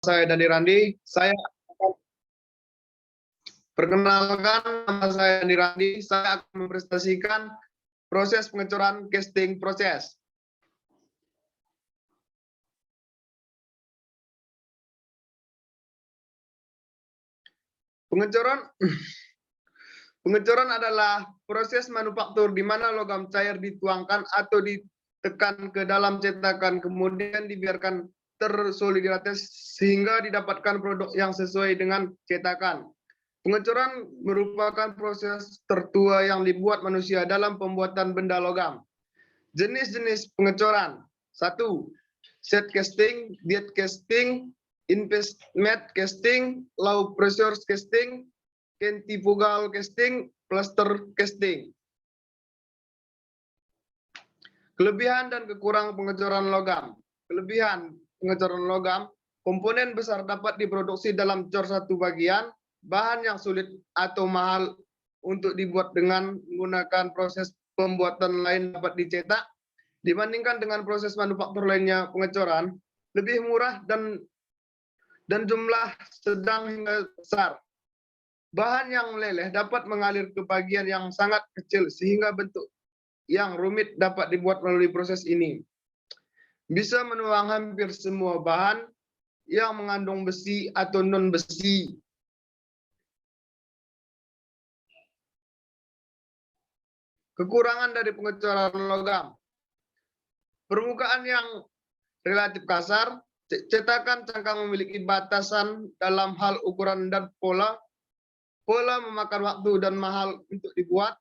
saya Dani Randi. Saya akan perkenalkan, nama saya Dani Randi. Saya akan mempresentasikan proses pengecoran casting proses. Pengecoran adalah proses manufaktur di mana logam cair dituangkan atau ditekan ke dalam cetakan, kemudian dibiarkan tersoliditas sehingga didapatkan produk yang sesuai dengan cetakan. Pengecoran merupakan proses tertua yang dibuat manusia dalam pembuatan benda logam. Jenis-jenis pengecoran: 1. Set casting, diet casting, investment casting, low pressure casting, centrifugal casting, plaster casting. Kelebihan dan kekurangan pengecoran logam. Kelebihan pengecoran logam: komponen besar dapat diproduksi dalam cor satu bagian, bahan yang sulit atau mahal untuk dibuat dengan menggunakan proses pembuatan lain dapat dicetak. Dibandingkan dengan proses manufaktur lainnya, pengecoran lebih murah dan jumlah sedang hingga besar. Bahan yang meleleh dapat mengalir ke bagian yang sangat kecil sehingga bentuk yang rumit dapat dibuat melalui proses ini. Bisa menuang hampir semua bahan yang mengandung besi atau non-besi. Kekurangan dari pengecoran logam: permukaan yang relatif kasar, cetakan cangkang memiliki batasan dalam hal ukuran dan pola. Pola memakan waktu dan mahal untuk dibuat.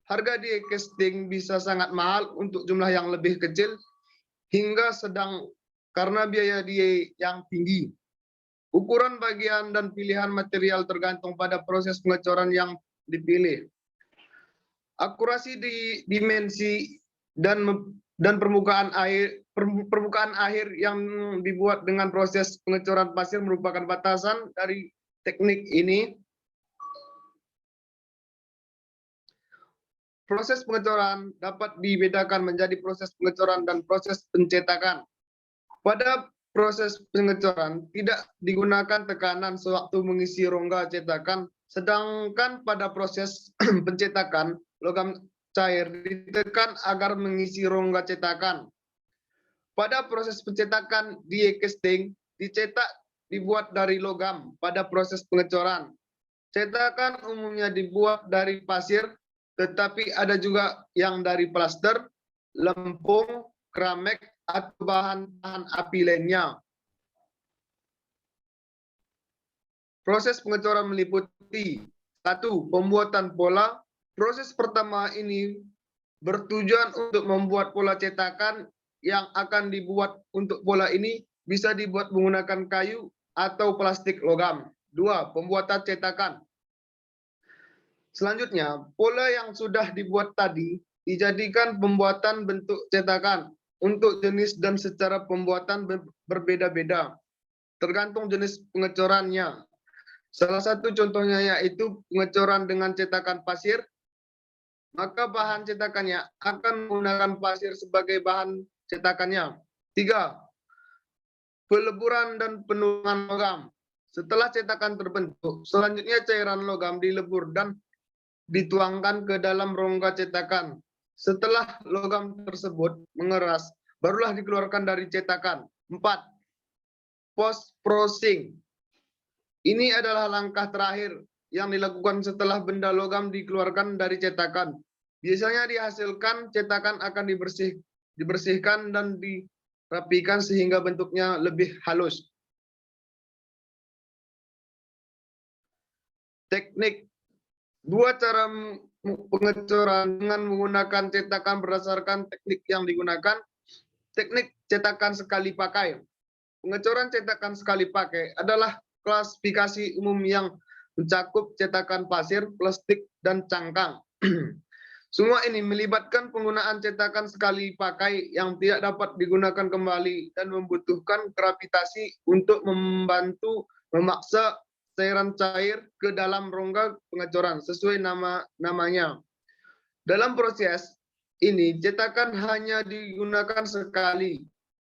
Harga die casting bisa sangat mahal untuk jumlah yang lebih kecil hingga sedang karena biaya die yang tinggi. Ukuran bagian dan pilihan material tergantung pada proses pengecoran yang dipilih. Akurasi di dimensi dan permukaan akhir yang dibuat dengan proses pengecoran pasir merupakan batasan dari teknik ini. Proses pengecoran dapat dibedakan menjadi proses pengecoran dan proses pencetakan. Pada proses pengecoran tidak digunakan tekanan sewaktu mengisi rongga cetakan, sedangkan pada proses pencetakan logam cair ditekan agar mengisi rongga cetakan. Pada proses pencetakan, die casting dicetak dibuat dari logam. Pada proses pengecoran, cetakan umumnya dibuat dari pasir, tetapi ada juga yang dari plaster, lempung, keramik, atau bahan-bahan api lainnya. Proses pengecoran meliputi: 1. Pembuatan pola. Proses pertama ini bertujuan untuk membuat pola cetakan. Yang akan dibuat untuk pola ini bisa dibuat menggunakan kayu atau plastik logam. 2. Pembuatan cetakan. Selanjutnya, pola yang sudah dibuat tadi dijadikan pembuatan bentuk cetakan. Untuk jenis dan secara pembuatan berbeda-beda, tergantung jenis pengecorannya. Salah satu contohnya yaitu pengecoran dengan cetakan pasir, maka bahan cetakannya akan menggunakan pasir sebagai bahan cetakannya. 3. Peleburan dan penuangan logam. Setelah cetakan terbentuk, selanjutnya cairan logam dilebur dan dituangkan ke dalam rongga cetakan. Setelah logam tersebut mengeras, barulah dikeluarkan dari cetakan. 4. Post processing. Ini adalah langkah terakhir yang dilakukan setelah benda logam dikeluarkan dari cetakan. Biasanya dihasilkan cetakan akan dibersihkan dan dirapikan sehingga bentuknya lebih halus. Teknik: 2 cara pengecoran dengan menggunakan cetakan berdasarkan teknik yang digunakan. Teknik cetakan sekali pakai. Pengecoran cetakan sekali pakai adalah klasifikasi umum yang mencakup cetakan pasir, plastik, dan cangkang. Semua ini melibatkan penggunaan cetakan sekali pakai yang tidak dapat digunakan kembali dan membutuhkan gravitasi untuk membantu memaksa cairan cair ke dalam rongga pengecoran sesuai namanya. Dalam proses ini cetakan hanya digunakan sekali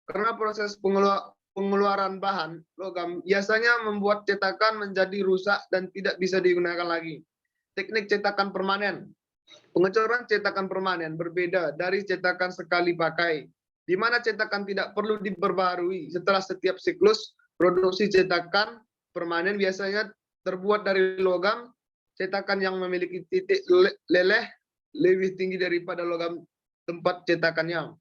karena proses pengeluaran bahan logam biasanya membuat cetakan menjadi rusak dan tidak bisa digunakan lagi. Teknik cetakan permanen. Pengecoran cetakan permanen berbeda dari cetakan sekali pakai, di mana cetakan tidak perlu diperbarui setelah setiap siklus. Produksi cetakan permanen biasanya terbuat dari logam. Cetakan yang memiliki titik leleh lebih tinggi daripada logam tempat cetakannya.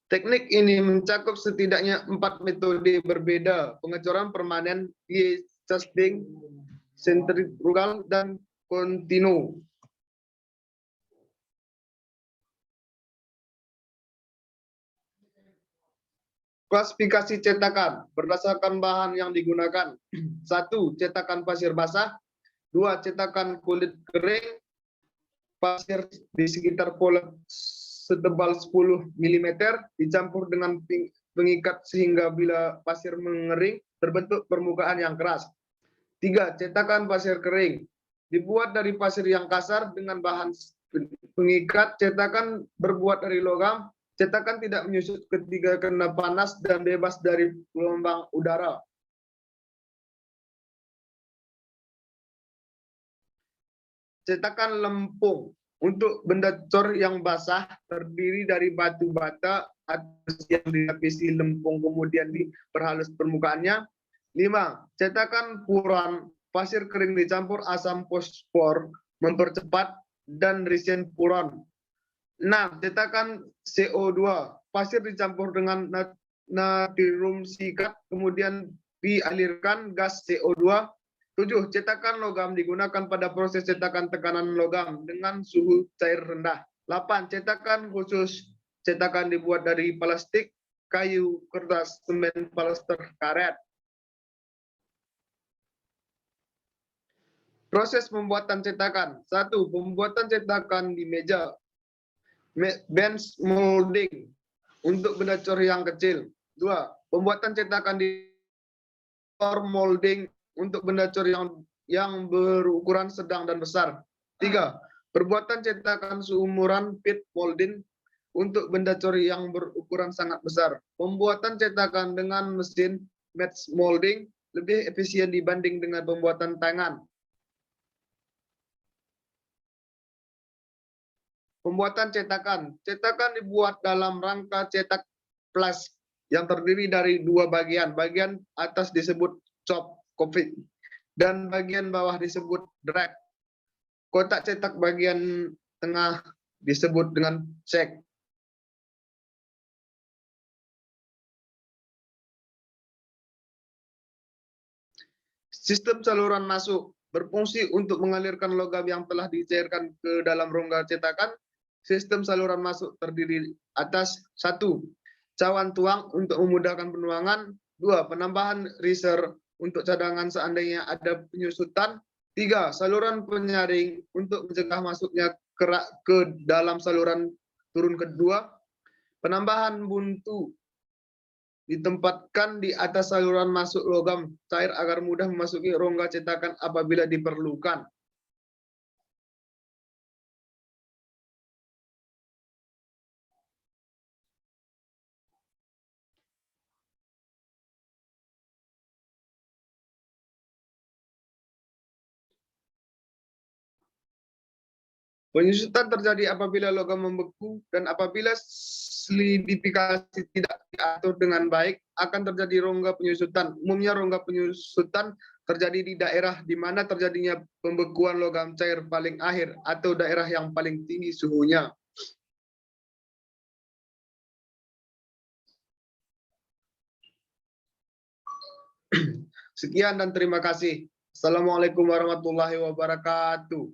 Teknik ini mencakup setidaknya 4 metode berbeda: pengecoran permanen, die casting, sentrifugal, dan kontinu. Klasifikasi cetakan berdasarkan bahan yang digunakan. 1. Cetakan pasir basah. 2. Cetakan kulit kering, pasir di sekitar pola setebal 10 mm dicampur dengan pengikat sehingga bila pasir mengering terbentuk permukaan yang keras. 3. Cetakan pasir kering. Dibuat dari pasir yang kasar dengan bahan pengikat. Cetakan berbuat dari logam. Cetakan tidak menyusut ketika kena panas dan bebas dari gelombang udara. Cetakan lempung. Untuk benda cor yang basah terdiri dari batu bata yang dilapisi lempung kemudian diperhalus permukaannya. 5. Cetakan puran. Pasir kering dicampur asam fosfor mempercepat dan resin puron. 6. Cetakan CO2. Pasir dicampur dengan natrium sikat kemudian dialirkan gas CO2. 7. Cetakan logam digunakan pada proses cetakan tekanan logam dengan suhu cair rendah. 8. Cetakan khusus. Cetakan dibuat dari plastik, kayu, kertas, semen, polyester, karet. Proses pembuatan cetakan. 1. Pembuatan cetakan di meja. Bench molding untuk benda cor yang kecil. 2. Pembuatan cetakan di molding untuk benda cor yang berukuran sedang dan besar. 3. Perbuatan cetakan seumuran pit molding untuk benda cor yang berukuran sangat besar. Pembuatan cetakan dengan mesin match molding lebih efisien dibanding dengan pembuatan tangan. Pembuatan cetakan. Cetakan dibuat dalam rangka cetak plas yang terdiri dari 2 bagian. Bagian atas disebut chop coffee dan bagian bawah disebut drag. Kotak cetak bagian tengah disebut dengan check. Sistem saluran masuk berfungsi untuk mengalirkan logam yang telah dicairkan ke dalam rongga cetakan. Sistem saluran masuk terdiri atas 1. Cawan tuang untuk memudahkan penuangan. 2. Penambahan riser untuk cadangan seandainya ada penyusutan. 3. Saluran penyaring untuk mencegah masuknya kerak ke dalam saluran turun kedua. Penambahan buntu ditempatkan di atas saluran masuk logam cair agar mudah memasuki rongga cetakan apabila diperlukan. Penyusutan terjadi apabila logam membeku dan apabila solidifikasi tidak diatur dengan baik akan terjadi rongga penyusutan. Umumnya rongga penyusutan terjadi di daerah di mana terjadinya pembekuan logam cair paling akhir atau daerah yang paling tinggi suhunya. Sekian dan terima kasih. Assalamualaikum warahmatullahi wabarakatuh.